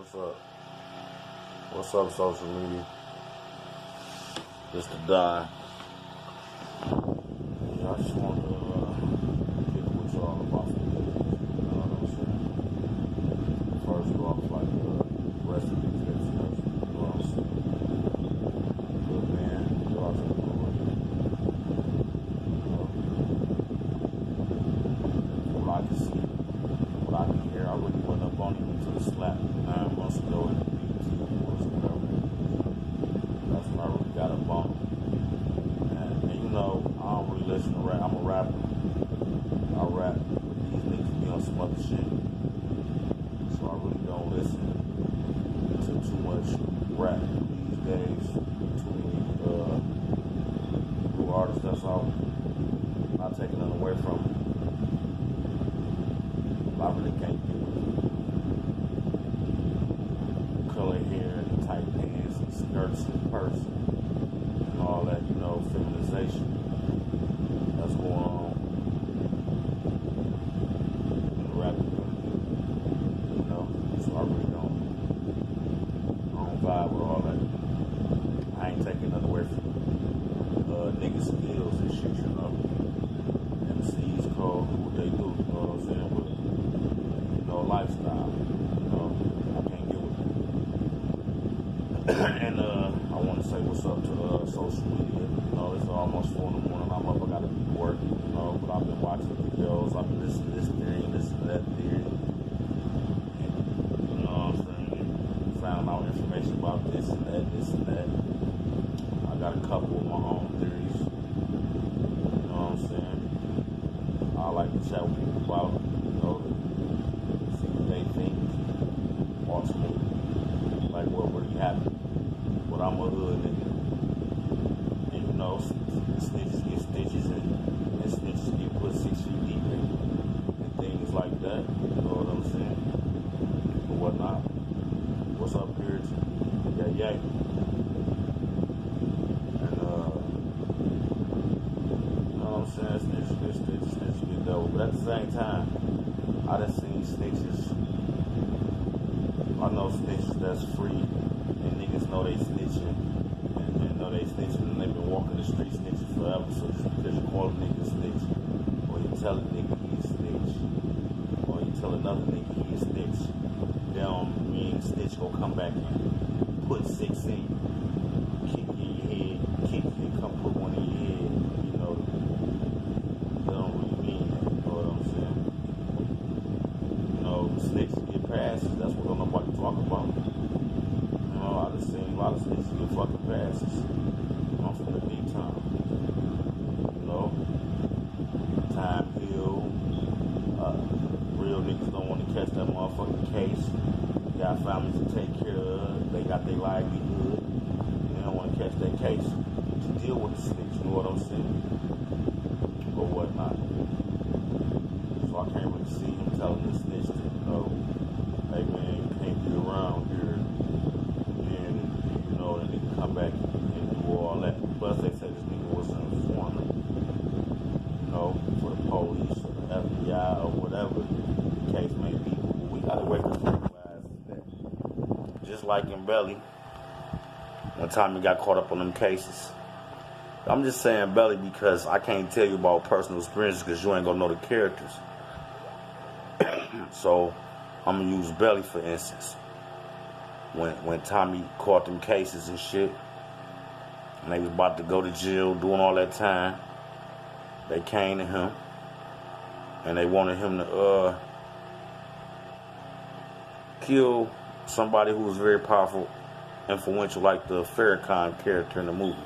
What's up? What's up, social media? Just to die. Yeah, I just wanted to get with y'all about some things. You know what I'm saying? First off, like, rest in peace, Nipsey. You know what I'm saying? Good man. Y'all to the Lord. What I can see, what I can hear, I really went up on him into the slap 9 months ago in the BT Awards, whatever. That's when I really got up on him. And you know, I don't really listen to rap. I'm a rapper. I rap, but these niggas be on some other shit. So I really don't listen to too much rap these days. Too many new artists that's out. Not taking nothing away from them. I really can't get with color hair and tight pants and skirts and purse and all that, you know, feminization that's going on in the rap community, you know. So I really don't vibe with all that. I ain't taking nothing away from niggas' skills and shit, you know. MCs call do what they do, you know what I'm saying? But, you know, lifestyle, you know, I can't get with it. And I want to say what's up to social media. You know, it's almost 4 in the morning. I'm up. I got to be working, you know. But I've been watching videos. I've been listening to this theory and listening to that theory. And, you know what I'm saying? Found out information about this and that, this and that. I got a couple of my own theories. You know what I'm saying? I like to chat with people about, you know, see what they think. Ultimately, like what really happened. But I'm a hood nigga. And you know, snitches get stitches and snitches get put 6 feet deep and things like that. You know what I'm saying? Or whatnot. What's up, Pierce? Yeah. And you know what I'm saying? Snitches get stitches, snitches get double. But at the same time, I done seen snitches. I know snitches that's free, and niggas know they snitching, and know they snitching, and they been walking the street snitching forever. So just because you call a nigga a snitch, or you tell a nigga he a snitch, or you tell another nigga he a snitch, that don't mean snitch gon' come back and put 6 in you, kick you in your head, kick you and come put 1 in your head. You know, that don't really mean that. You know what I'm saying? You know, snitches get passes. That's what don't nobody talk about. You know, I just seen a lot of snitches get fucking passes. I'm from the big time. You know, time heal. Real niggas don't want to catch that motherfucking case. They got families to take care of. They got their livelihood. They don't want to catch that case. To deal with the snitch, you know what I'm saying? Or whatnot. So I can't really see him telling the snitch that, you know, hey man, you can't be around here, and you know, and they can come back and do all that. Plus, they say this nigga was an informant, you know, for the police or the FBI or whatever the case may be. But we gotta wake up and realize that, just like in Belly, one time he got caught up on them cases. I'm just saying Belly because I can't tell you about personal experiences because you ain't gonna know the characters. So I'm gonna use Belly for instance. When Tommy caught them cases and shit, and they was about to go to jail doing all that time, they came to him and they wanted him to kill somebody who was very powerful, influential, like the Farrakhan character in the movie.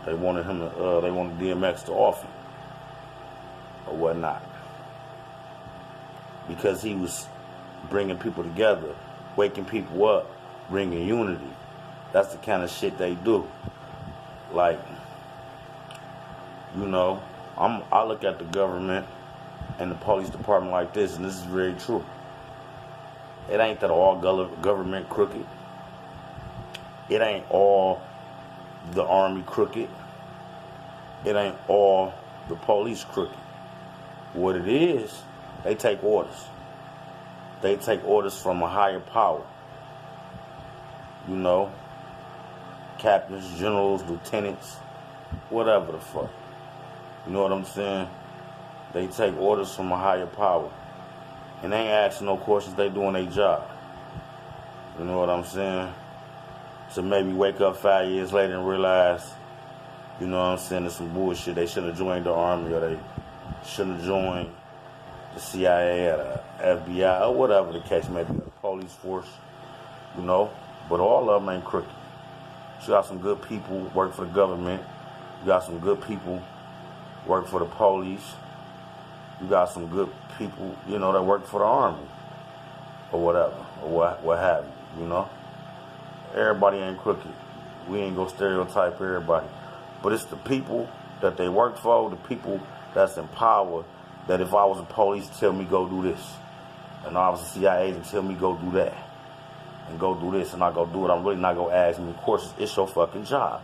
They wanted him to they wanted DMX to off him or whatnot. Because he was bringing people together, waking people up, bringing unity. That's the kind of shit they do. Like, you know, I look at the government and the police department like this, and this is very true. It ain't that all government crooked. It ain't all the army crooked. It ain't all the police crooked. What it is, they take orders. They take orders from a higher power. You know, captains, generals, lieutenants, whatever the fuck. You know what I'm saying? They take orders from a higher power. And they ain't asking no questions, they doing their job. You know what I'm saying? So maybe wake up 5 years later and realize, you know what I'm saying, there's some bullshit. They shouldn't have joined the army, or they shouldn't have joined the CIA or the FBI or whatever the case may be, the police force, you know. But all of them ain't crooked. You got some good people work for the government. You got some good people work for the police. You got some good people, you know, that work for the army or whatever, or what have you, you know. Everybody ain't crooked. We ain't gonna stereotype everybody. But it's the people that they work for, the people that's in power, that if I was a police, tell me go do this. And I was a CIA agent, tell me go do that. And go do this, and I go do it. I'm really not gonna ask me questions. It's your fucking job.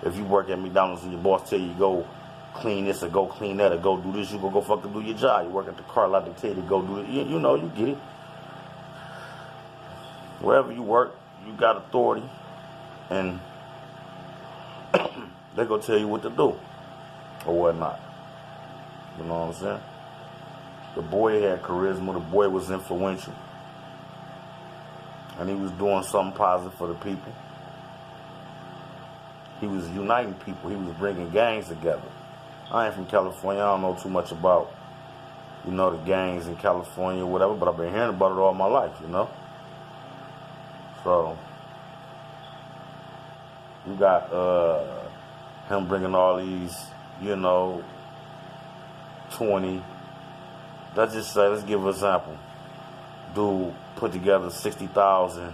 If you work at McDonald's and your boss tell you go clean this or go clean that or go do this, you go fucking do your job. You work at the car lot, they tell you to go do it. You know, you get it. Wherever you work, you got authority, and they gonna tell you what to do or whatnot. You know what I'm saying? The boy had charisma. The boy was influential. And he was doing something positive for the people. He was uniting people. He was bringing gangs together. I ain't from California. I don't know too much about, you know, the gangs in California or whatever, but I've been hearing about it all my life, you know? So, you got him bringing all these, you know, 20. Let's just say, let's give an example. Dude put together 60,000,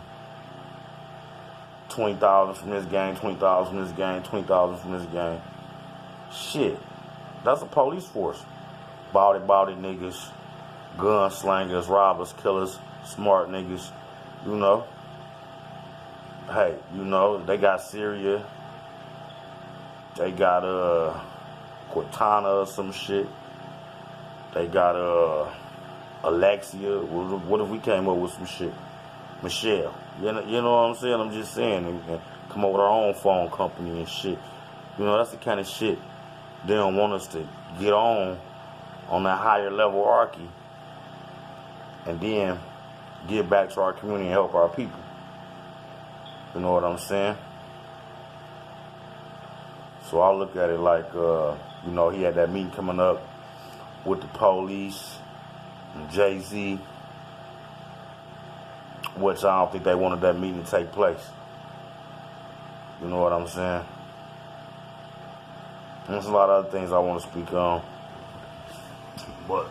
20,000 from this gang, 20,000 from this gang, 20,000 from this gang. Shit, that's a police force. Body niggas, gunslangers, robbers, killers, smart niggas, you know. Hey, you know, they got Syria. They got Cortana or some shit. They got Alexia. What if we came up with some shit? Michelle. You know what I'm saying? I'm just saying. And come up with our own phone company and shit. You know, that's the kind of shit they don't want us to get on that higher level hierarchy, and then give back to our community and help our people. You know what I'm saying? So I look at it like, you know, he had that meeting coming up with the police and Jay-Z, which I don't think they wanted that meeting to take place. You know what I'm saying? There's a lot of other things I want to speak on, but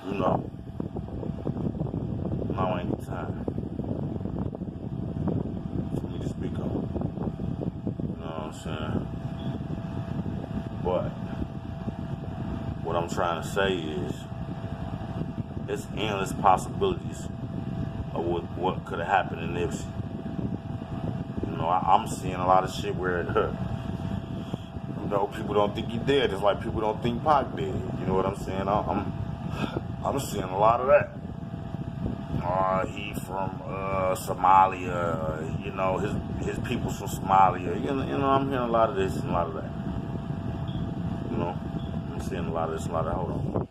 you know, now ain't the time for me to speak on. You know what I'm saying? But what I'm trying to say is, it's endless possibilities of what could have happened in Nipsey. You know, I'm seeing a lot of shit where, you know, people don't think he dead. It's like people don't think Pac dead. You know what I'm saying? I'm seeing a lot of that. He from Somalia. You know, his people's from Somalia. You know, I'm hearing a lot of this and a lot of that. You know, I'm seeing a lot of this and a lot of that. Hold on.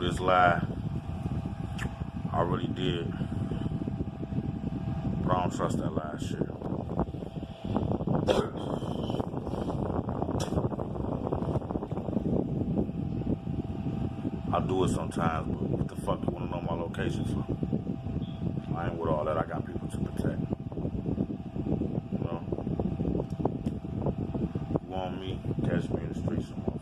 This live, I really did, but I don't trust that live shit. I do it sometimes, but what the fuck you want to know my location for? I ain't with all that. I got people to protect. You know, you want me, catch me in the streets, some motherfucker.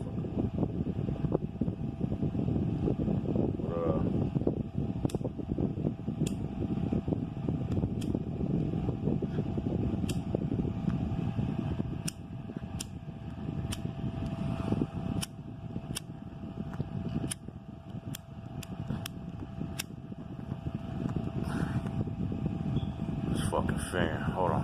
fucking fan. Hold on.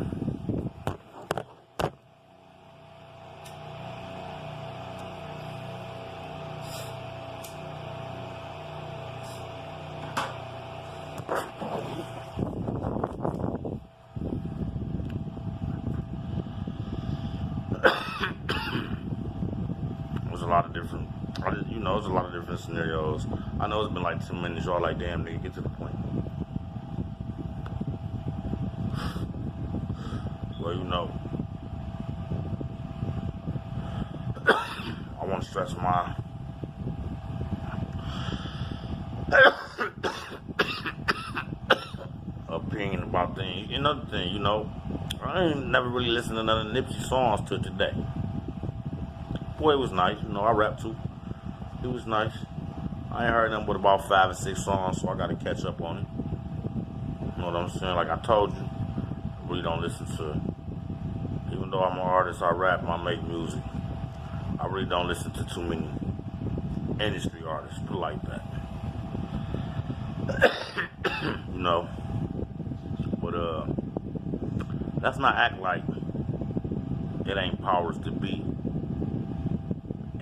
There's a lot of different, there's a lot of different scenarios. I know it's been like 10 minutes. Y'all like, damn, nigga, get to the point. Well, I want to stress my opinion about things. Another thing, I ain't never really listened to none of Nipsey songs till today. Boy, it was nice. I rap too. It was nice. I ain't heard nothing but about 5 or 6 songs, so I got to catch up on it. You know what I'm saying? Like I told you, I really don't listen to, even though I'm an artist, I rap and I make music, I really don't listen to too many industry artists, put it like that. But let's not act like it ain't powers to be.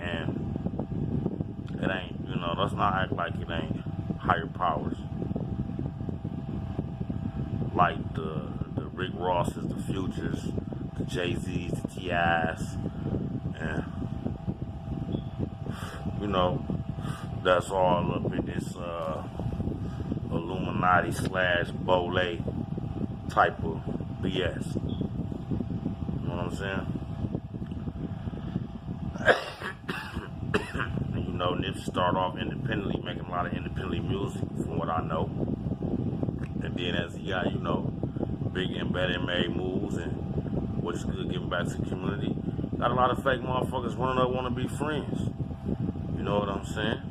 And it ain't, let's not act like it ain't higher powers. Like the Rick Rosses, the Futures, the Jay-Z's, the T.I.'s, and, that's all up in this Illuminati / Bole type of BS. You know what I'm saying? Nipsey started off independently, making a lot of independent music, from what I know. And then as he got, bigger and better and made moves, and which is good, giving back to the community, got a lot of fake motherfuckers running up, want to be friends. You know what I'm saying?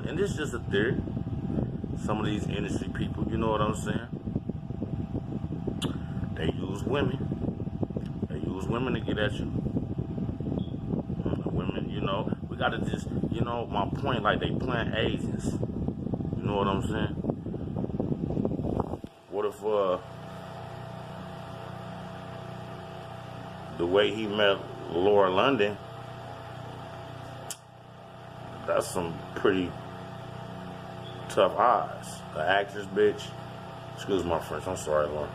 And this is just a theory. Some of these industry people, you know what I'm saying? They use women. They use women to get at you. Women, we gotta just, my point, like they playing agents. You know what I'm saying? What if, the way he met Laura London, that's some pretty tough odds. The actress, bitch. Excuse my French, I'm sorry, Lauren.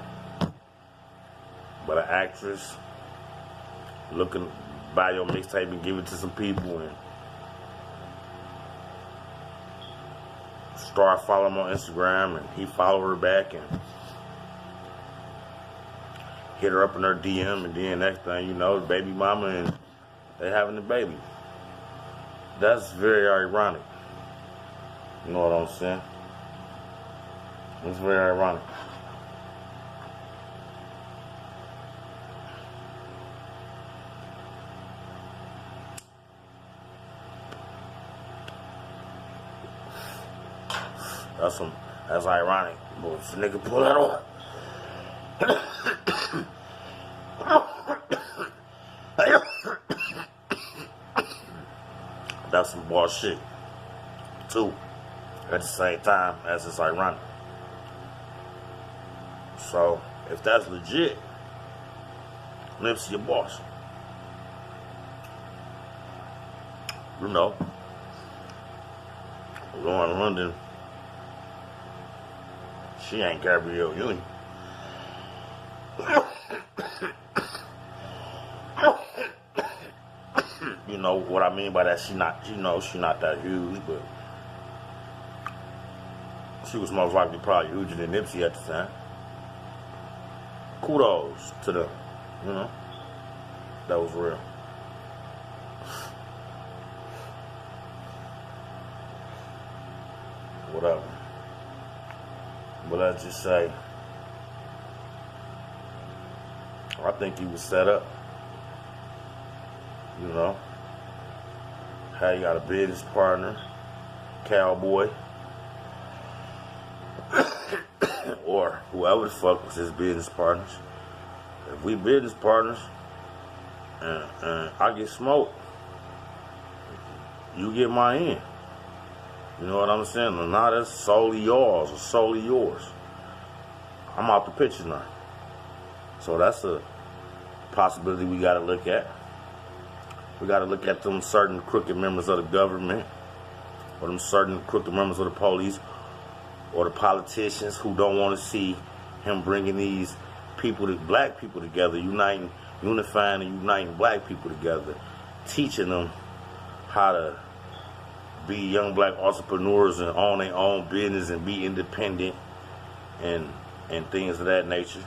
But an actress looking, buy your mixtape and give it to some people and start following him on Instagram, and he followed her back and hit her up in her DM, and then next thing the baby mama, and they having a baby. That's very ironic. You know what I'm saying? It's very ironic. That's ironic. But if a nigga pull that off, that's some bullshit too. At the same time as it's ironic. So if that's legit, Nipsey your boss. Lauren London, she ain't Gabrielle Union. You know what I mean by that? She not that huge, but she was most likely probably huger than Nipsey at the time. Kudos to them, that was real. Whatever. But let's just say, I think he was set up. How you got a business partner, Cowboy, or whoever the fuck was his business partners. If we business partners and I get smoked, you get my end. You know what I'm saying? Now that's solely yours or solely yours. I'm out the picture now. So that's a possibility we got to look at. We got to look at them certain crooked members of the government, or them certain crooked members of the police, or the politicians who don't want to see him bringing these people, black people together, unifying and uniting black people together, teaching them how to be young black entrepreneurs and own their own business and be independent and things of that nature.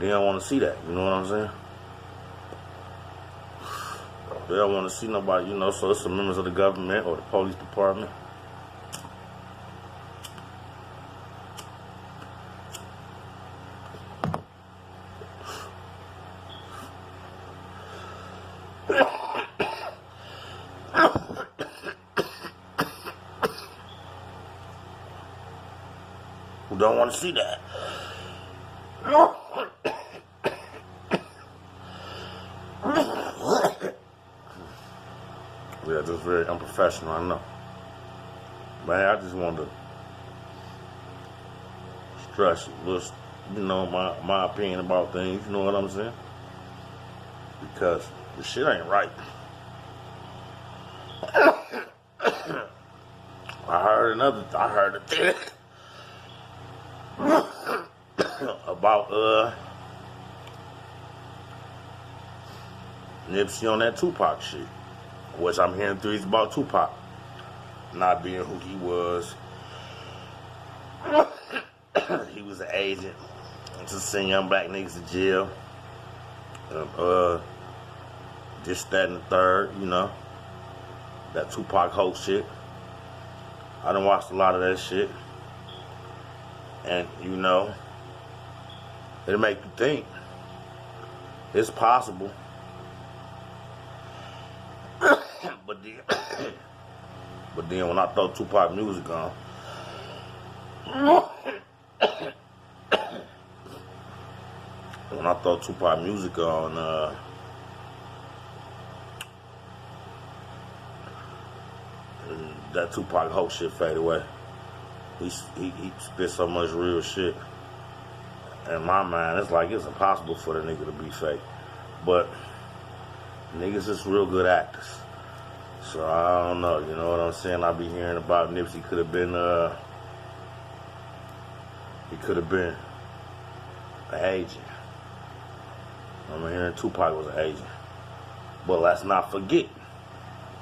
They don't want to see that, you know what I'm saying? They don't want to see nobody, you know, so it's the members of the government or the police department. Who don't want to see that. Yeah, just very unprofessional, I know. Man, I just wanted to stress, just, you know, my opinion about things, you know what I'm saying? Because the shit ain't right. I heard a thing about Nipsey on that Tupac shit, which I'm hearing theories about Tupac not being who he was. He was an agent to send young black niggas to jail. This, that, and the third, you know. That Tupac hoax shit. I done watched a lot of that shit. And, you know, it'll make you think. It's possible. But then when I throw Tupac music on, that Tupac hoax shit fade away. He spit so much real shit. In my mind, it's like it's impossible for the nigga to be fake. But niggas is real good actors. So I don't know, you know what I'm saying? I be hearing about Nipsey could have been an agent. I'm hearing Tupac was an agent. But let's not forget,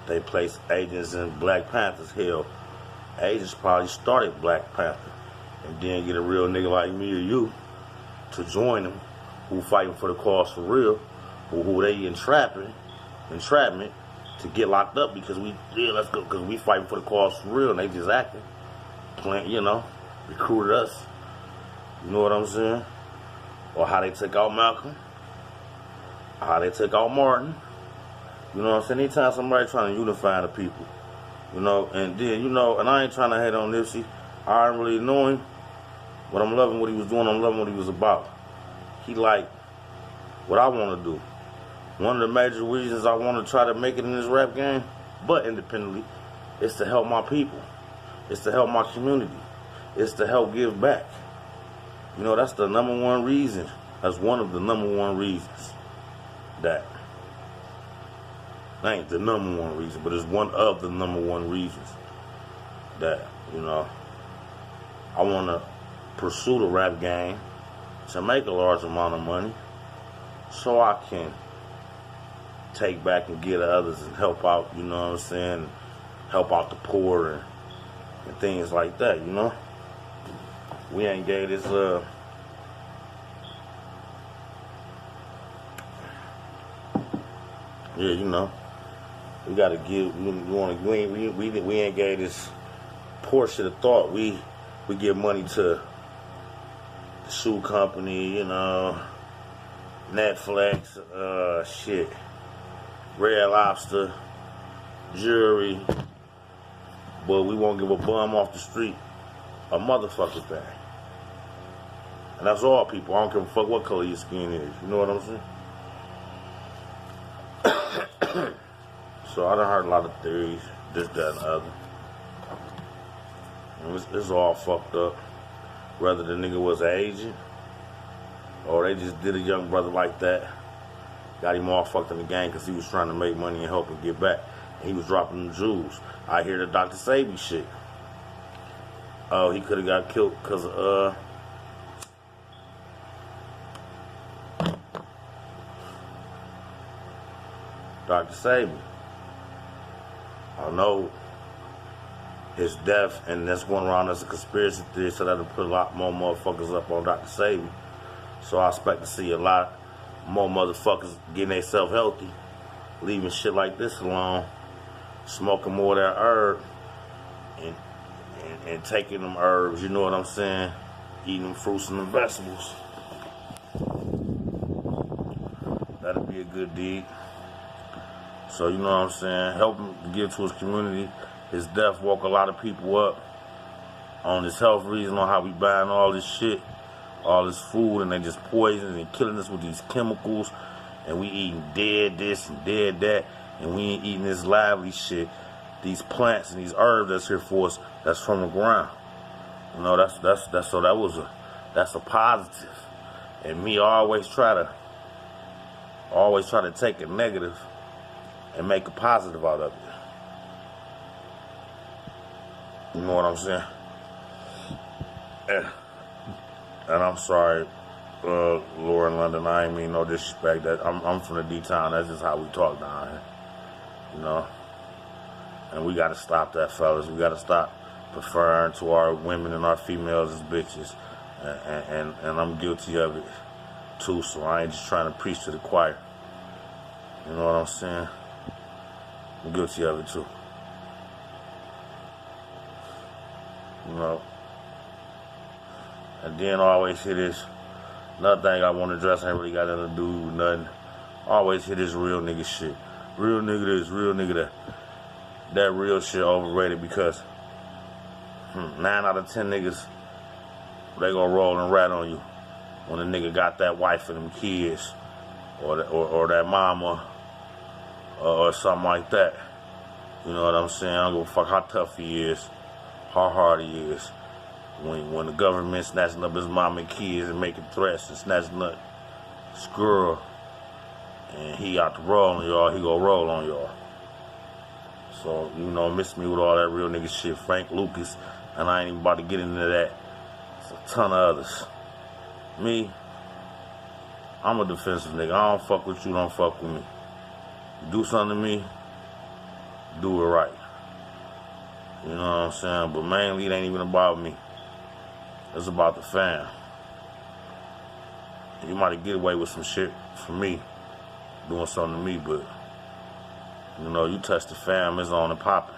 they placed agents in Black Panther's. Hell, agents probably started Black Panther and then get a real nigga like me or you to join them, who fighting for the cause for real, who they entrapment to get locked up because we fighting for the cause for real, and they just acting, playing, you know, recruited us. You know what I'm saying? Or how they took out Malcolm, how they took out Martin. You know what I'm saying? Anytime somebody trying to unify the people, you know, and then, you know, and I ain't trying to hate on Nipsey. I don't really know him, but I'm loving what he was doing. I'm loving what he was about. He like what I want to do. One of the major reasons I want to try to make it in this rap game, but independently, is to help my people. It's to help my community. It's to help give back. You know, that's the number one reason. That's one of the number one reasons that ain't the number one reason, but it's one of the number one reasons that, you know, I want to pursue the rap game to make a large amount of money so I can take back and give to others and help out, you know what I'm saying, help out the poor and things like that, you know. We ain't gave this yeah, you know, we gotta give. We ain't gave this portion of thought. We give money to the shoe company, you know, Netflix, shit, Red Lobster, jewelry, but we won't give a bum off the street a motherfucking thing. And that's all people. I don't give a fuck what color your skin is. You know what I'm saying? So I done heard a lot of theories, this, that, and the other. And it's all fucked up. whether the nigga was an agent or they just did a young brother like that, got him all fucked in the game because he was trying to make money and help him get back. And he was dropping the jewels. I hear the Dr. Sabi shit. Oh, he could have got killed because of, Dr. Sabi. I know his death, and that's going around as a conspiracy theory, so that'll put a lot more motherfuckers up on Dr. Sabi. So I expect to see a lot more motherfuckers getting themselves healthy, leaving shit like this alone, smoking more of that herb, and taking them herbs, you know what I'm saying? Eating them fruits and them vegetables. That'll be a good deed. So, you know what I'm saying? Help him to give to his community. His death woke a lot of people up on his health reason, on how we buying all this shit, all this food, and they just poisoning and killing us with these chemicals, and we eating dead this and dead that, and we ain't eating this lively shit, these plants and these herbs that's here for us, that's from the ground. You know, that's a positive. And me always try to take a negative and make a positive out of it. You know what I'm saying? And I'm sorry, Laura in London, I ain't mean no disrespect. That I'm from the D-Town. That's just how we talk down here. You know? And we gotta stop that, fellas. We gotta stop preferring to our women and our females as bitches. And I'm guilty of it too, so I ain't just trying to preach to the choir. You know what I'm saying? I'm guilty of it too. You know. And then I always hear this. Another thing I want to address, ain't really got nothing to do with nothing. I always hear this real nigga shit. Real nigga this, real nigga that. That real shit overrated because 9 out of 10 niggas, they gonna roll and rat on you when a nigga got that wife and them kids or that mama or something like that. You know what I'm saying? I don't give a fuck how tough he is, how hard he is. When the government snatching up his mama and kids and making threats and snatching up squirrel and he out to roll on y'all, he gonna roll on y'all. So, you know, miss me with all that real nigga shit. Frank Lucas, and I ain't even about to get into that. It's a ton of others. Me, I'm a defensive nigga. I don't fuck with you, don't fuck with me. You do something to me, do it right. You know what I'm saying? But mainly it ain't even about me. It's about the fam. You might get away with some shit from me, doing something to me, but you know, you touch the fam, it's on and popping.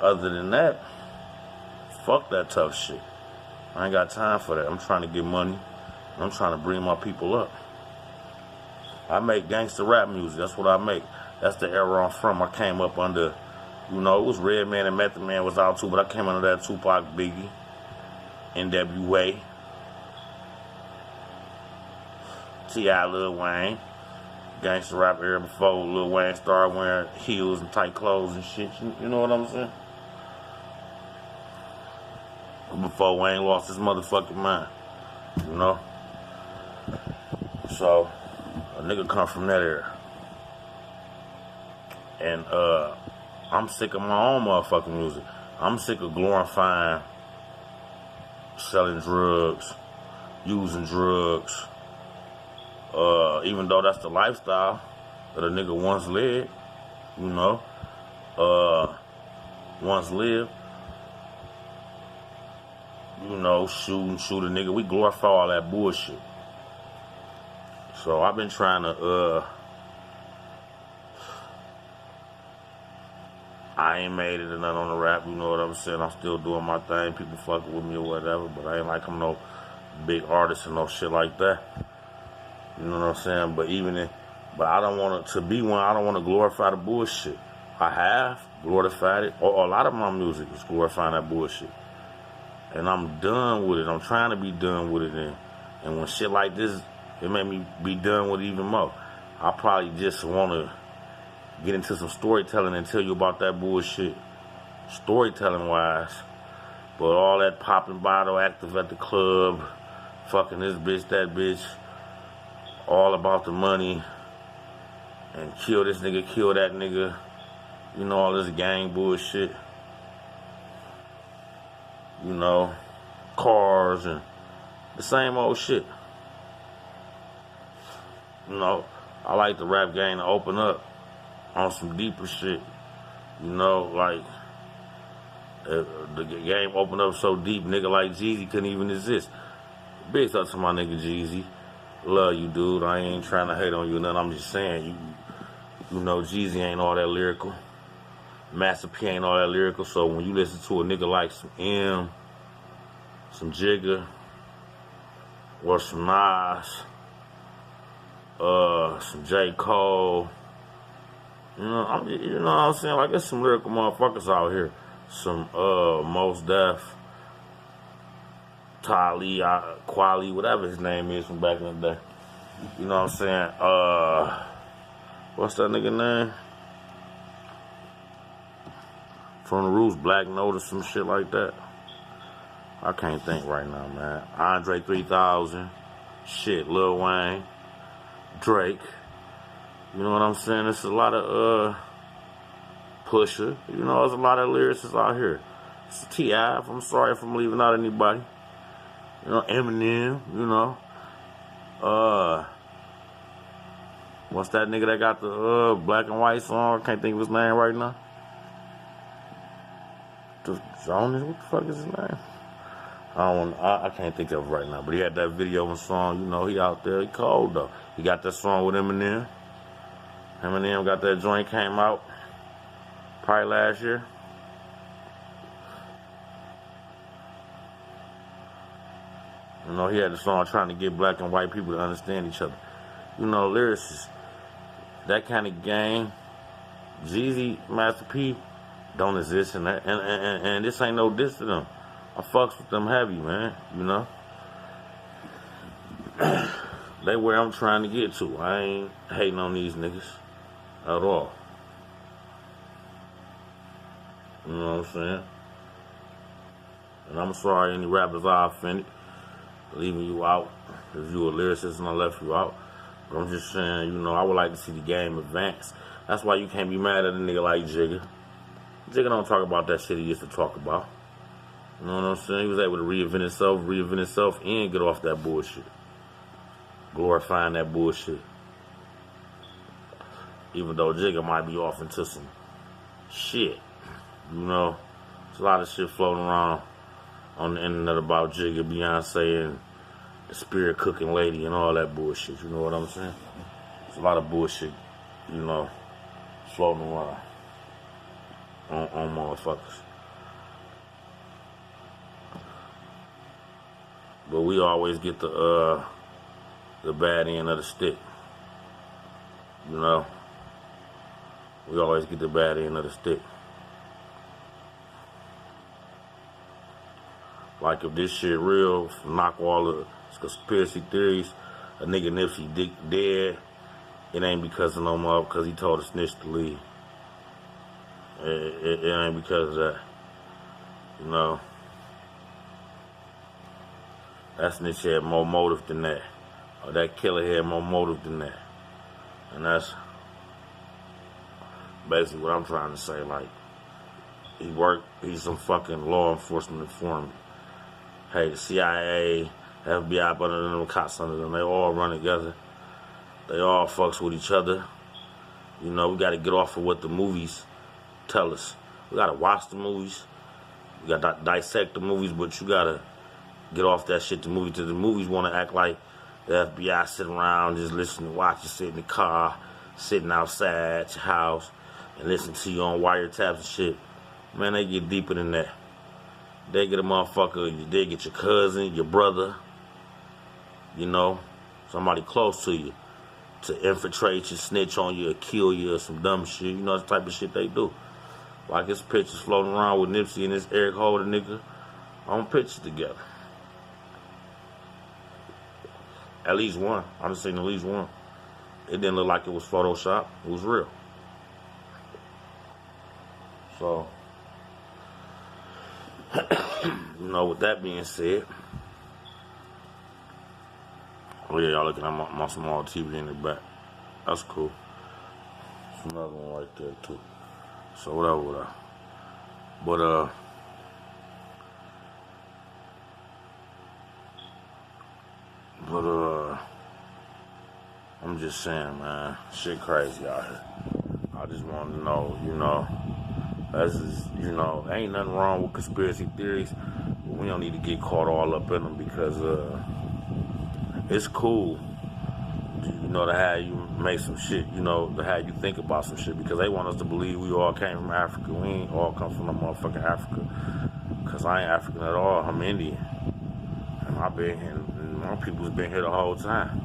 Other than that, fuck that tough shit. I ain't got time for that. I'm trying to get money. I'm trying to bring my people up. I make gangster rap music. That's what I make. That's the era I'm from. I came up under, you know, it was Redman and Method Man was out too, but I came under that Tupac, Biggie, NWA, T.I., Lil Wayne. Gangster rap era before Lil Wayne started wearing heels and tight clothes and shit. You know what I'm saying? Before Wayne lost his motherfucking mind. You know? So, a nigga come from that era. And, I'm sick of my own motherfucking music. I'm sick of glorifying selling drugs, using drugs. Even though that's the lifestyle that a nigga once led, you know, once lived, you know, shoot a nigga. We glorify all that bullshit. So I've been trying to, I ain't made it or nothing on the rap, you know what I'm saying? I'm still doing my thing. People fucking with me or whatever, but I ain't like I'm no big artist and no shit like that. You know what I'm saying? But I don't want to be one. I don't want to glorify the bullshit. I have glorified it. Or a lot of my music is glorifying that bullshit. And I'm done with it. I'm trying to be done with it. And when shit like this, it made me be done with it even more. I probably just want to get into some storytelling and tell you about that bullshit, storytelling wise, But all that popping bottle, active at the club, fucking this bitch, that bitch, all about the money, and kill this nigga, kill that nigga, you know, all this gang bullshit, you know, cars and the same old shit. You know, I like the rap game to open up on some deeper shit, you know, like, the game opened up so deep, nigga like Jeezy couldn't even exist. Big up to my nigga Jeezy. Love you, dude. I ain't trying to hate on you or nothing. I'm just saying, you know, Jeezy ain't all that lyrical. Master P ain't all that lyrical. So when you listen to a nigga like some M, some Jigga, or some Nas, some J. Cole, you know what I'm saying? Like, there's some lyrical motherfuckers out here. Some Mos Def, Tali, Kweli, whatever his name is from back in the day. You know what I'm saying? What's that nigga name? From the Roots, Black Note or some shit like that. I can't think right now, man. Andre 3000, shit, Lil Wayne, Drake. You know what I'm saying? There's a lot of Pusha, you know, there's a lot of lyricists out here. It's T.I., I'm sorry if I'm leaving out anybody. You know, Eminem, you know. What's that nigga that got the black and white song? I can't think of his name right now. Jonas, what the fuck is his name? I can't think of it right now, but he had that video and song, you know, he out there, he cold though. He got that song with Eminem. Eminem got that joint, came out probably last year. You know, he had the song trying to get black and white people to understand each other. You know, lyricists, that kind of game, Jeezy, Master P, don't exist in that. And this ain't no diss to them. I fucks with them heavy, man, you know. They where I'm trying to get to. I ain't hating on these niggas at all. You know what I'm saying? And I'm sorry any rappers I offended, leaving you out. If you a lyricist and I left you out. But I'm just saying, you know, I would like to see the game advance. That's why you can't be mad at a nigga like Jigga. Jigga don't talk about that shit he used to talk about. You know what I'm saying? He was able to reinvent himself, and get off that bullshit. Glorifying that bullshit. Even though Jigga might be off into some shit. You know, there's a lot of shit floating around on the internet about Jigga, Beyonce, and the spirit cooking lady and all that bullshit. You know what I'm saying? There's a lot of bullshit, you know, floating around on motherfuckers. But we always get the bad end of the stick. You know? We always get the bad end of the stick. Like if this shit real, knock all the conspiracy theories, a nigga Nipsey dead, it ain't because of no more, because he told a snitch to leave. It ain't because of that. You know? That snitch had more motive than that. Or that killer had more motive than that. And that's basically what I'm trying to say. Like, he's some fucking law enforcement informant. Hey, the CIA, FBI, under them, cops under them, they all run together. They all fucks with each other. You know, we got to get off of what the movies tell us. We got to watch the movies. We got to dissect the movies, but you got to get off that shit. The movies want to act like the FBI sitting around just listening, watching, sit in the car, sitting outside your house, and listen to you on wiretaps and shit. Man, they get deeper than that. They get a motherfucker, they get your cousin, your brother, you know, somebody close to you to infiltrate you, snitch on you, or kill you, or some dumb shit. You know, the type of shit they do. Like his pictures floating around with Nipsey and this Eric Holder nigga on pictures together. At least one. I just seen at least one. It didn't look like it was Photoshop. It was real. So You know, with that being said, oh yeah, y'all looking at my small TV in the back. That's cool. There's another one right there too. So whatever. But I'm just saying, man, shit crazy out here. I just want to know, that's just, ain't nothing wrong with conspiracy theories. But we don't need to get caught all up in them because it's cool, to have you make some shit, to have you think about some shit because they want us to believe we all came from Africa. We ain't all come from no motherfucking Africa because I ain't African at all. I'm Indian. And I've been here, and my people's been here the whole time.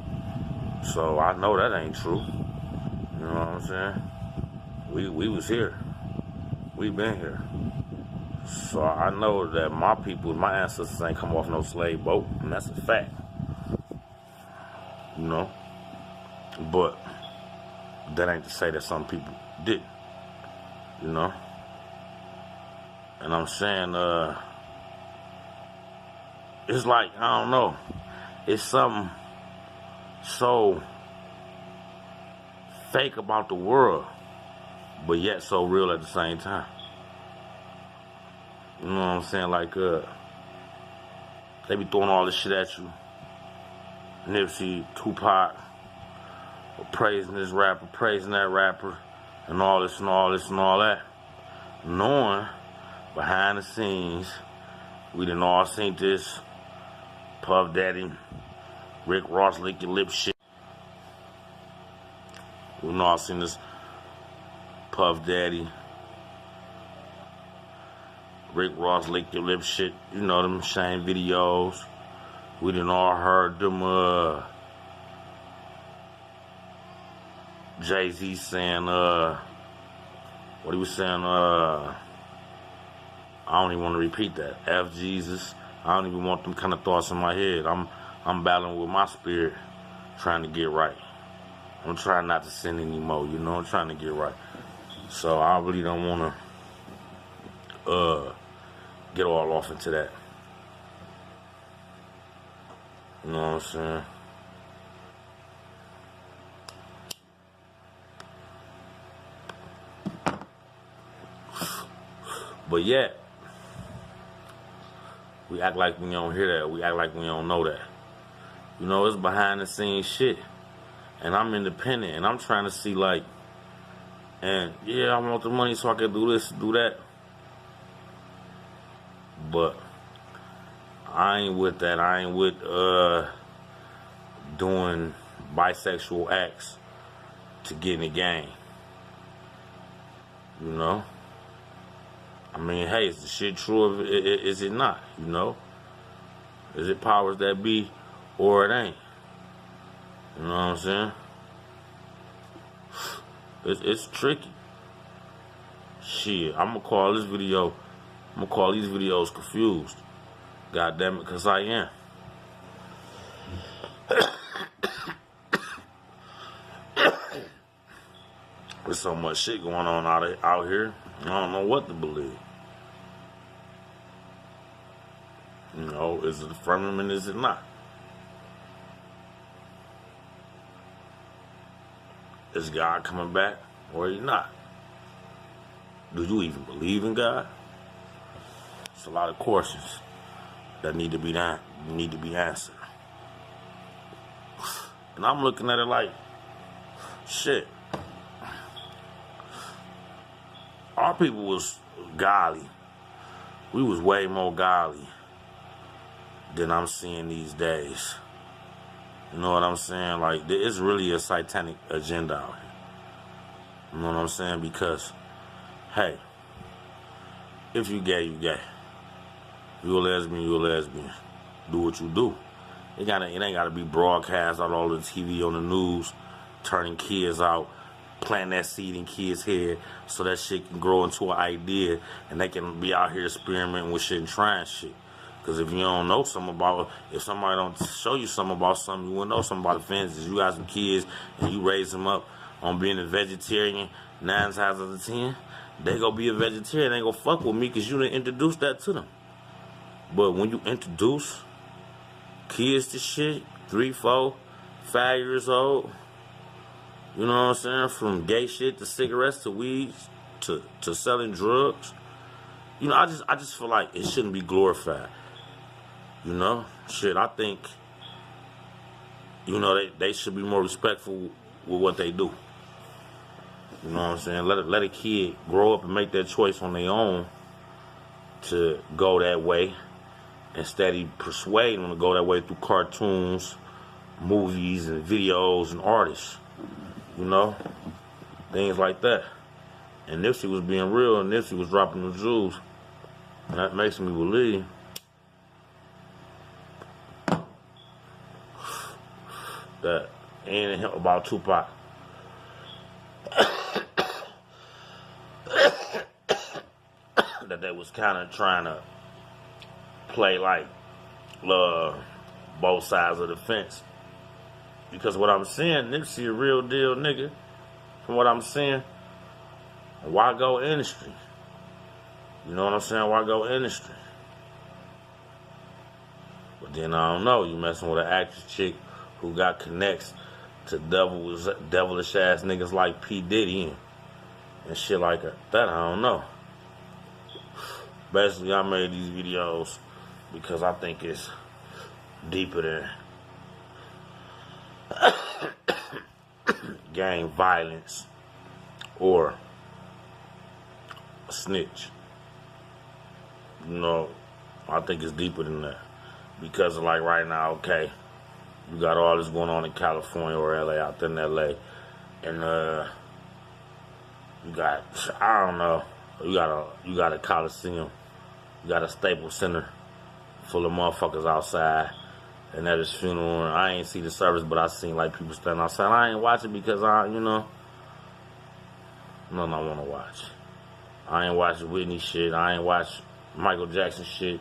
So I know that ain't true. You know what I'm saying? We was here. We been here. So I know that my people, my ancestors ain't come off no slave boat, and that's a fact. But that ain't to say that some people didn't. And I'm saying, it's like, I don't know, it's something so fake about the world, but yet so real at the same time. You know what I'm saying? Like, they be throwing all this shit at you. Nipsey, Tupac, praising this rapper, praising that rapper, and all this and all this and all that. Knowing behind the scenes, we done all seen this Puff Daddy, Rick Ross lick your lip shit. We done all seen this Puff Daddy, Rick Ross lick your lip shit. Them shame videos. We done all heard them, Jay-Z saying, what he was saying, I don't even want to repeat that. F Jesus. I don't even want them kind of thoughts in my head. I'm battling with my spirit, trying to get right. I'm trying not to sin anymore, I'm trying to get right. So I really don't want to get all off into that. You know what I'm saying? But yet, we act like we don't hear that. We act like we don't know that. It's behind the scenes shit. And I'm independent, and I'm trying to see, like, and yeah, I want the money so I can do this, do that. But I ain't with that. I ain't with doing bisexual acts to get in the game. I mean, hey, is the shit true? Is it not? Is it powers that be, or it ain't? You know what I'm saying? It's tricky. Shit, I'm gonna call these videos confused. God damn it, cause I am. There's so much shit going on out here. I don't know what to believe. Is it the firmament? Is it not? Is God coming back or is he not? Do you even believe in God? It's a lot of questions that need to be answered. And I'm looking at it like, shit. Our people was godly. We was way more godly than I'm seeing these days. You know what I'm saying? Like, there is really a satanic agenda out here. You know what I'm saying? Because, hey, if you gay, you gay. If you a lesbian, you a lesbian. Do what you do. It ain't gotta be broadcast out all the TV on the news, turning kids out, planting that seed in kids' head so that shit can grow into an idea and they can be out here experimenting with shit and trying shit. Because if you don't know something about, if somebody don't show you something about something, you wouldn't know something about offenses. You got some kids and you raise them up on being a vegetarian, 9 times out of 10, they gonna be a vegetarian. They ain't gonna fuck with me because you didn't introduce that to them. But when you introduce kids to shit, 3, 4, 5 years old, you know what I'm saying? From gay shit to cigarettes to weed to selling drugs. You know, I just feel like it shouldn't be glorified. You know? Shit, I think, you know, they should be more respectful with what they do. You know what I'm saying? Let a kid grow up and make their choice on their own to go that way, instead of persuading them to go that way through cartoons, movies, and videos and artists. You know? Things like that. And Nipsey was being real, and Nipsey was dropping the jewels. And that makes me believe that ain't him about Tupac. That they was kind of trying to play like both sides of the fence. Because what I'm saying, Nipsey a real deal nigga. From what I'm saying, why go industry? You know what I'm saying? Why go industry? But then I don't know. You messing with an actress chick who got connects to devilish ass niggas like P. Diddy and shit like that. That I don't know. Basically, I made these videos because I think it's deeper than gang violence or a snitch. You know, I think it's deeper than that. Because like right now, okay, you got all this going on in California or LA, out there in LA. And you got, I don't know, you got a Coliseum. You got a Staples Center full of motherfuckers outside. And at his funeral, I ain't see the service, but I seen like people standing outside. I ain't watching because you know, nothing I want to watch. I ain't watch Whitney shit. I ain't watch Michael Jackson shit.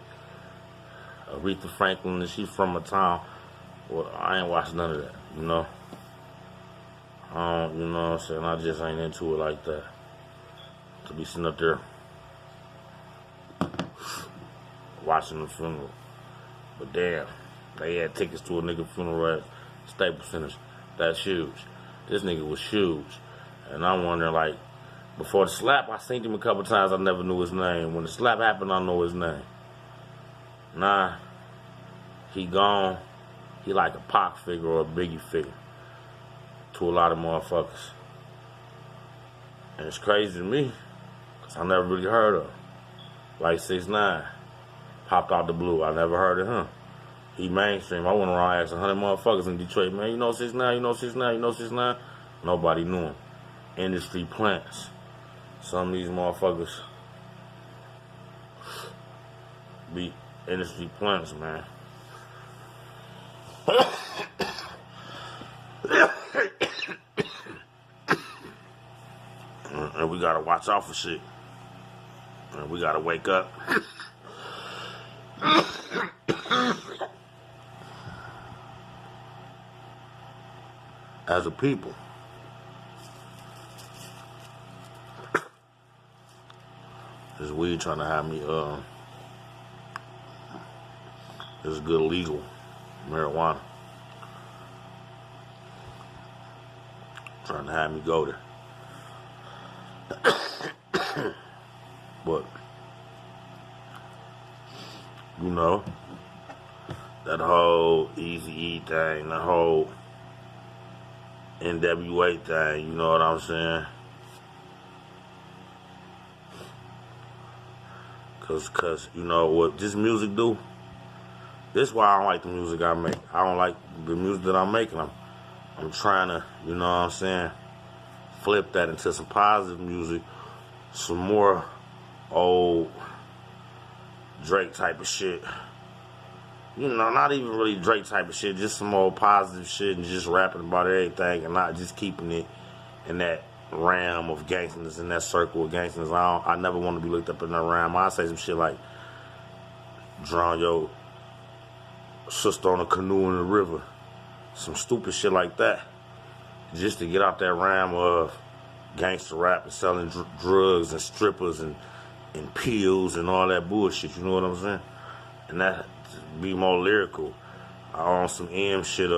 Aretha Franklin, and she from a town. Well, I ain't watched none of that, you know. You know what I'm saying? I just ain't into it like that. To be sitting up there watching the funeral. But damn, they had tickets to a nigga funeral at Staples Center. That's huge. This nigga was huge. And I'm wondering, like, before the slap, I seen him a couple times, I never knew his name. When the slap happened, I know his name. Nah, he gone. He like a Pac figure or a Biggie figure to a lot of motherfuckers. And it's crazy to me, because I never really heard of him. Like 6ix9ine, popped out the blue. I never heard of him. He mainstream. I went around asking 100 motherfuckers in Detroit, man, you know 6ix9ine, you know 6ix9ine, you know 6ix9ine? Nobody knew him. Industry plants. Some of these motherfuckers be industry plants, man. And we gotta watch out for shit. And we gotta wake up. As a people. This weed trying to have me, this is good legal marijuana. Trying to have me go there. But, you know, that whole Eazy-E thing, the whole NWA thing, you know what I'm saying? Cause you know what this music do? This is why I don't like the music I make. I don't like the music that I'm making. I'm trying to, you know what I'm saying, flip that into some positive music, some more old Drake type of shit. You know, not even really Drake type of shit, just some old positive shit and just rapping about everything and not just keeping it in that realm of gangsters, in that circle of gangsters. I never want to be looked up in that realm. I say some shit like, drown your sister on a canoe in the river. Some stupid shit like that. Just to get out that realm of gangster rap and selling drugs and strippers and pills and all that bullshit, you know what I'm saying? and that be more lyrical. On some M shit,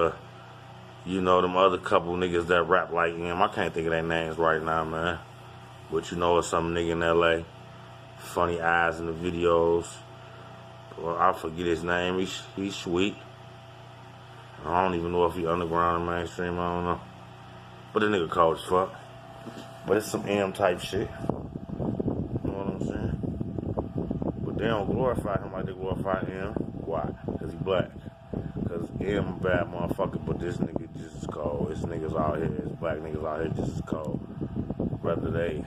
you know, them other couple niggas that rap like M. I can't think of their names right now, man. But you know, it's some nigga in LA. Funny eyes in the videos. Well, I forget his name. He's sweet. I don't even know if he underground or mainstream. I don't know. But the nigga cold as fuck. But it's some M type shit. You know what I'm saying? But they don't glorify him like they glorify M. Why? Because he black. Because M a bad motherfucker, but this nigga just as cold. This niggas out here, this black niggas out here just as cold. Whether they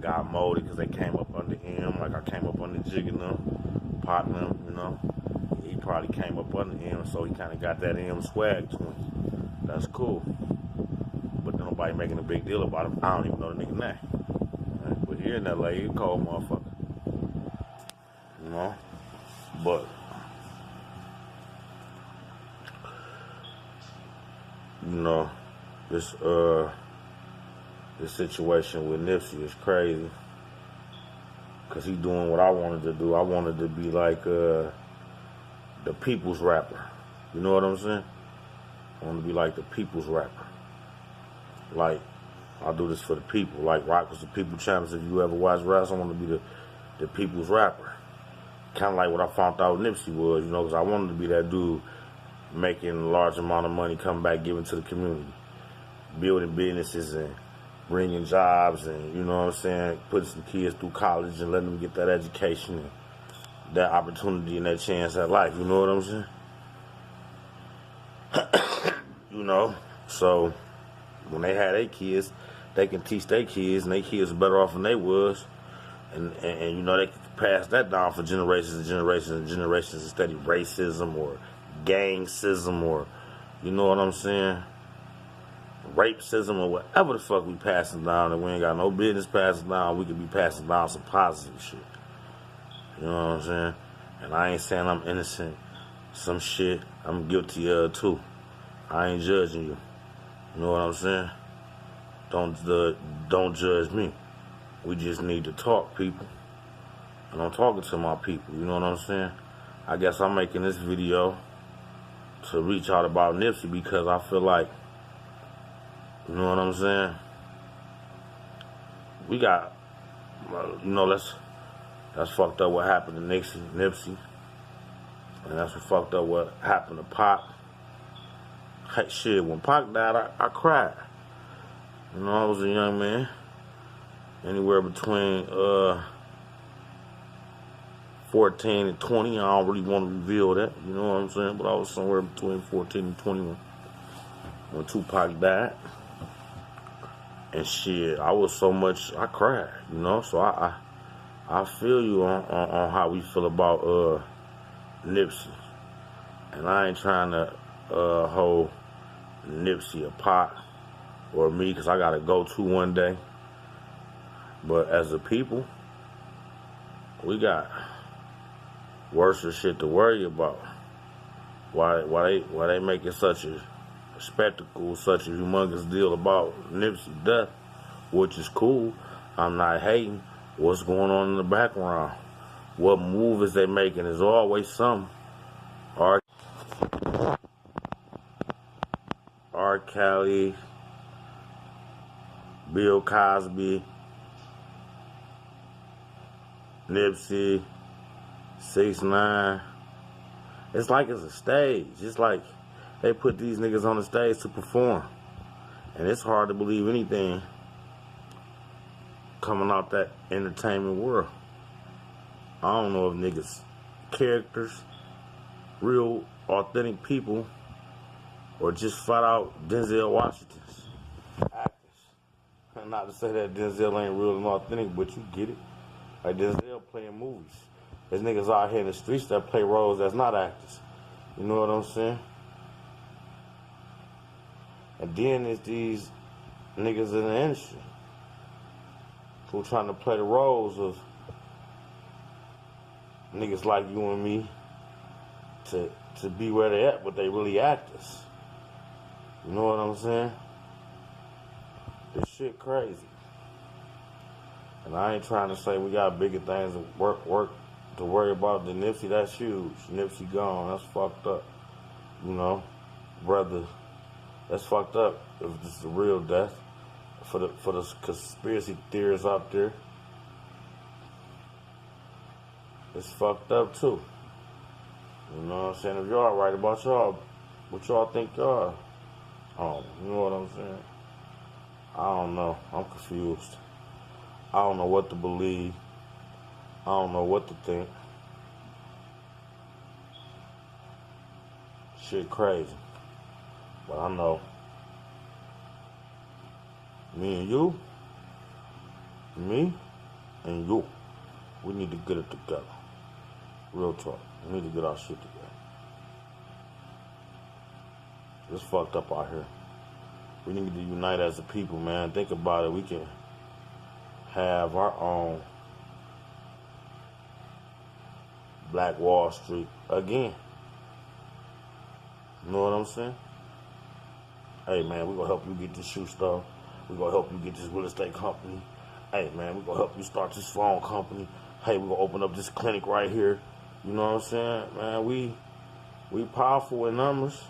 got molded because they came up under him, like I came up under Jigging them, potting them, you know. He probably came up under him, so he kind of got that M swag to him. That's cool. But then nobody making a big deal about him. I don't even know the nigga name. Right? But here in LA, he a cold motherfucker. You know? But you know, this situation with Nipsey is crazy. Cause he doing what I wanted to do. I wanted to be like the people's rapper. You know what I'm saying? I want to be like the people's rapper. Like, I do this for the people. Like Rock was the people champions. If you ever watch Raps, I want to be the people's rapper. Kind of like what I found out Nipsey was, you know, because I wanted to be that dude making a large amount of money, coming back, giving to the community, building businesses and bringing jobs and, you know what I'm saying, putting some kids through college and letting them get that education and that opportunity and that chance at life, you know what I'm saying? You know, so when they had their kids, they can teach their kids, and their kids are better off than they was. And you know, they can pass that down for generations and generations and generations instead of racism or gangsism or, you know what I'm saying, rapism or whatever the fuck we passing down, and we ain't got no business passing down. We could be passing down some positive shit. You know what I'm saying? And I ain't saying I'm innocent. Some shit I'm guilty of too. I ain't judging you. You know what I'm saying? Don't judge me. We just need to talk, people. And I'm talking to my people. You know what I'm saying? I guess I'm making this video to reach out about Nipsey because I feel like, you know what I'm saying? We got, you know, that's fucked up what happened to Nipsey. And that's what fucked up what happened to Pac. Hey, shit, when Pac died, I cried. You know, I was a young man. Anywhere between 14 and 20. I don't really want to reveal that, you know what I'm saying? But I was somewhere between 14 and 21 when Tupac died. And shit, I cried, you know? So I feel you on how we feel about Nipsey. And I ain't trying to hold Nipsey or Pac or me, because I got to go to one day. But as a people, we got worse shit to worry about. Why they making such a spectacle, such a humongous deal about Nipsey's death, which is cool. I'm not hating. What's going on in the background? What move is they making? There's always some. R. Kelly, Bill Cosby, Nipsey, 6ix9ine. It's like it's a stage. It's like they put these niggas on the stage to perform. And it's hard to believe anything coming out that entertainment world. I don't know if niggas characters, real authentic people, or just flat out Denzel Washington's actors. Not to say that Denzel ain't real and authentic, but you get it. Like Denzel playing movies. There's niggas out here in the streets that play roles that's not actors. You know what I'm saying? And then there's these niggas in the industry who trying to play the roles of niggas like you and me to be where they at, but they really actors. You know what I'm saying? This shit crazy. And I ain't trying to say we got bigger things to work To worry about the Nipsey, that's huge. Nipsey gone, that's fucked up. You know, brother, that's fucked up. If this is a real death, for the conspiracy theorists out there, it's fucked up too. You know what I'm saying? If y'all right about y'all, what y'all think y'all? Oh, you know what I'm saying? I don't know. I'm confused. I don't know what to believe. I don't know what to think. Shit crazy. But I know me and you, me and you, we need to get it together. Real talk. We need to get our shit together. It's fucked up out here. We need to unite as a people, man. Think about it. We can have our own Black Wall Street again. You know what I'm saying? Hey, man, we're going to help you get this shoe store. We're going to help you get this real estate company. Hey, man, we're going to help you start this phone company. Hey, we're going to open up this clinic right here. You know what I'm saying? Man, we powerful in numbers.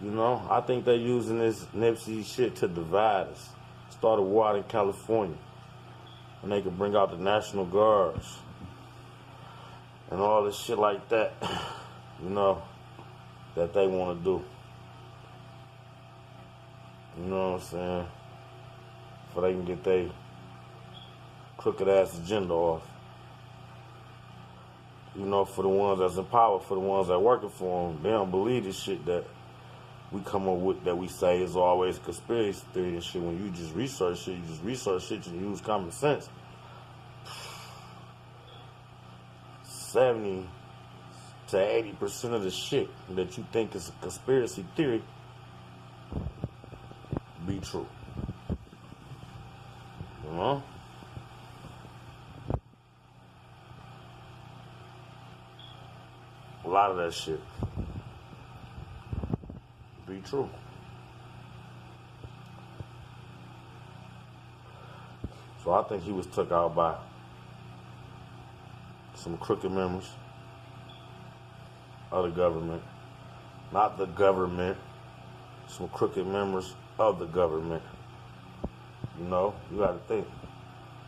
You know, I think they're using this Nipsey shit to divide us. Start a war out in California. And they could bring out the National Guards. And all this shit like that. You know, that they want to do. You know what I'm saying? So they can get their crooked ass agenda off. You know, for the ones that's in power, for the ones that working for them, they don't believe this shit that we come up with, that we say is always conspiracy theory and shit. When you just research shit, you use common sense. 70 to 80% of the shit that you think is a conspiracy theory be true. You know? A lot of that shit be true. So I think he was took out by some crooked members of the government. Not the government. Some crooked members of the government. You know, you gotta think.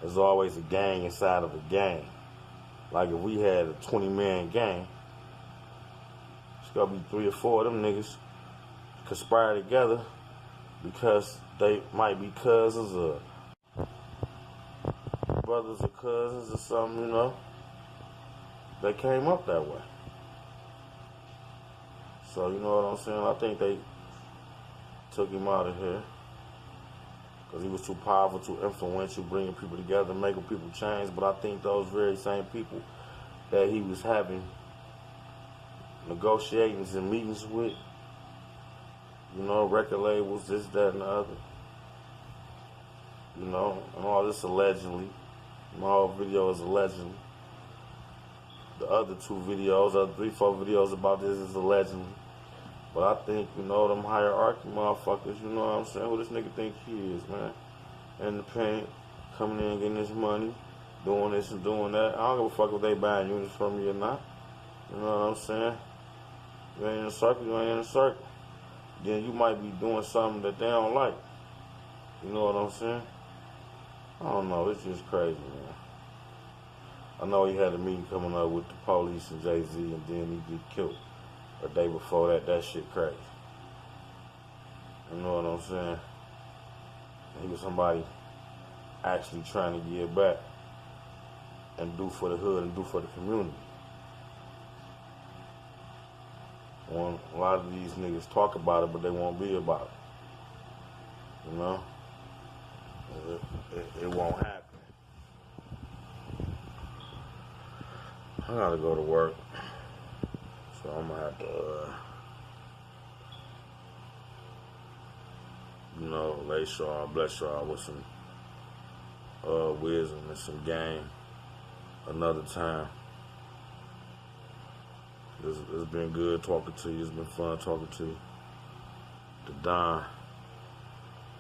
There's always a gang inside of a gang. Like if we had a 20-man gang, it's gonna be 3 or 4 of them niggas conspire together because they might be cousins or brothers or cousins or something, you know. They came up that way. So, you know what I'm saying? I think they took him out of here because he was too powerful, too influential, bringing people together, making people change. But I think those very same people that he was having negotiations and meetings with, you know, record labels, this, that, and the other, you know, and all this allegedly. My whole video is allegedly. The other 2 videos, other 3, 4 videos about this is allegedly. But I think, you know, them hierarchy motherfuckers, you know what I'm saying? Who this nigga think he is, man? Independent, coming in, getting this money, doing this and doing that. I don't give a fuck if they buying units from me or not. You know what I'm saying? You ain't in a circle, you ain't in a circle. Then you might be doing something that they don't like. You know what I'm saying? I don't know, it's just crazy, man. I know he had a meeting coming up with the police and Jay-Z, and then he get killed the day before that. That shit crazy. You know what I'm saying? He was somebody actually trying to give back and do for the hood and do for the community. When a lot of these niggas talk about it, but they won't be about it. You know? It won't happen. I gotta go to work, so I'm gonna have to, you know, lace y'all, bless y'all with some wisdom and some game another time. It's been good talking to you. It's been fun talking to you. To Don,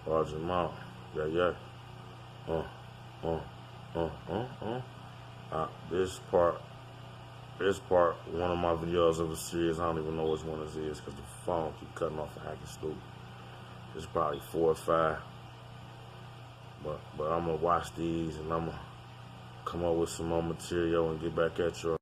Roger Mount, yeah. This part This part, one of my videos of a series, I don't even know which one this is because the phone keep cutting off and acting stupid. It's probably 4 or 5. But I'm going to watch these and I'm going to come up with some more material and get back at you.